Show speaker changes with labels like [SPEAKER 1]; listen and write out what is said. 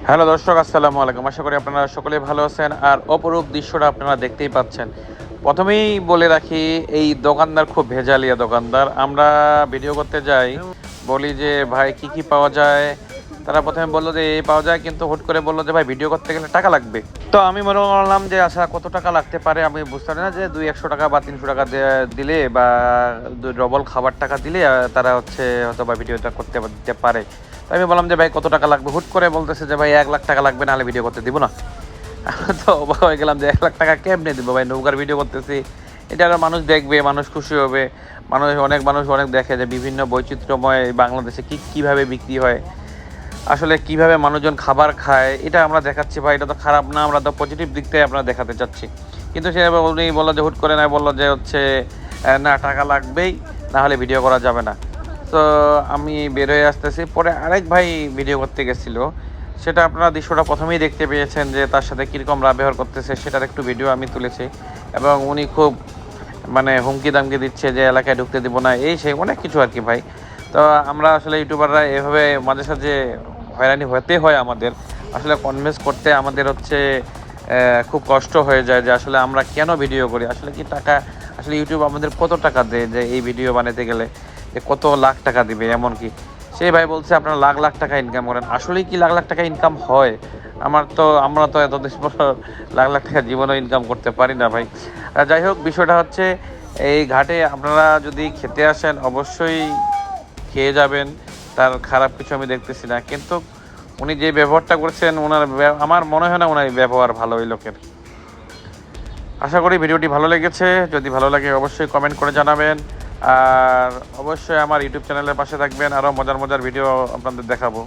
[SPEAKER 1] Hello দর্শক, আসসালামু আলাইকুম। আশা করি আপনারা সকলেই ভালো আছেন। আর অপরূপ দৃশ্যটা আপনারা দেখতেই পাচ্ছেন। প্রথমেই বলে রাখি, এই দোকানদার খুব ভেজালিয়া দোকানদার। আমরা ভিডিও করতে যাই, বলি যে ভাই কি কি পাওয়া যায়। তারা প্রথমে বললো যে এই পাওয়া যায়, কিন্তু হুট করে বললো যে ভাই ভিডিও করতে গেলে টাকা লাগবে। তো আমি মনে করলাম যে আচ্ছা কত টাকা লাগতে পারে, আমি বুঝতে পারি না যে 200-100 টাকা বা 300 টাকা দিলে বা ডবল খাবার টাকা দিলে তারা হচ্ছে হয়তো বা ভিডিওটা করতে দিতে পারে। তো আমি বললাম যে ভাই কত টাকা লাগবে। হুট করে বলতেছে যে ভাই 1 লাখ টাকা লাগবে, নাহলে ভিডিও করতে দিব না। তো অবাক হয়ে গেলাম যে 1 লাখ টাকা কেমনে দিব ভাই, নৌকার ভিডিও করতেছি, এটা আর মানুষ দেখবে, মানুষ খুশি হবে। মানুষ অনেক দেখে যে বিভিন্ন বৈচিত্র্যময় বাংলাদেশে কীভাবে বিক্রি হয়, আসলে কিভাবে মানুষজন খাবার খায়, এটা আমরা দেখাচ্ছি ভাই। এটা তো খারাপ না, আমরা তো পজিটিভ দিকটাই আমরা দেখাতে চাচ্ছি। কিন্তু সে উনি বললো যে হুট করে না, বললো যে হচ্ছে না টাকা লাগবেই, না হলে ভিডিও করা যাবে না। তো আমি বের হয়ে আসতেছি, পরে আরেক ভাই ভিডিও করতে গেছিলো, সেটা আপনারা দৃশ্যটা প্রথমেই দেখতে পেয়েছেন যে তার সাথে কীরকম ব্যবহার করতেছে, সেটার একটু ভিডিও আমি তুলেছি। এবং উনি খুব মানে হুমকি দামকি দিচ্ছে যে এলাকায় ঢুকতে দিব না, এই সেই অনেক কিছু আর কি ভাই। তো আমরা আসলে ইউটিউবাররা এভাবে মাঝে সাঝে হয়রানি হতে হয় আমাদের, আসলে কনভিন্স করতে আমাদের হচ্ছে খুব কষ্ট হয়ে যায় যে আসলে আমরা কেন ভিডিও করি, আসলে কি টাকা, আসলে ইউটিউব আমাদের কত টাকা দেয় যে এই ভিডিও বানাতে গেলে, যে কত লাখ টাকা দিবে এমন কি। সেই ভাই বলছে আপনারা লাখ লাখ টাকা ইনকাম করেন, আসলেই কি লাখ লাখ টাকা ইনকাম হয়? আমরা তো এতদিন পর লাখ লাখ টাকা জীবনও ইনকাম করতে পারি না ভাই। যাই হোক, বিষয়টা হচ্ছে এই ঘাটে আপনারা যদি খেতে আসেন অবশ্যই খেয়ে যাবেন, তার খারাপ কিছু আমি দেখতেছি না। কিন্তু উনি যে ব্যবহারটা করছেন, আমার মনে হয় না ওনার ব্যবহার ভালো ওই লোকের। আশা করি ভিডিওটি ভালো লেগেছে। যদি ভালো লাগে অবশ্যই কমেন্ট করে জানাবেন। আর অবশ্যই আমার ইউটিউব চ্যানেলের পাশে থাকবেন, আরও মজার মজার ভিডিও আপনাদের দেখাবো।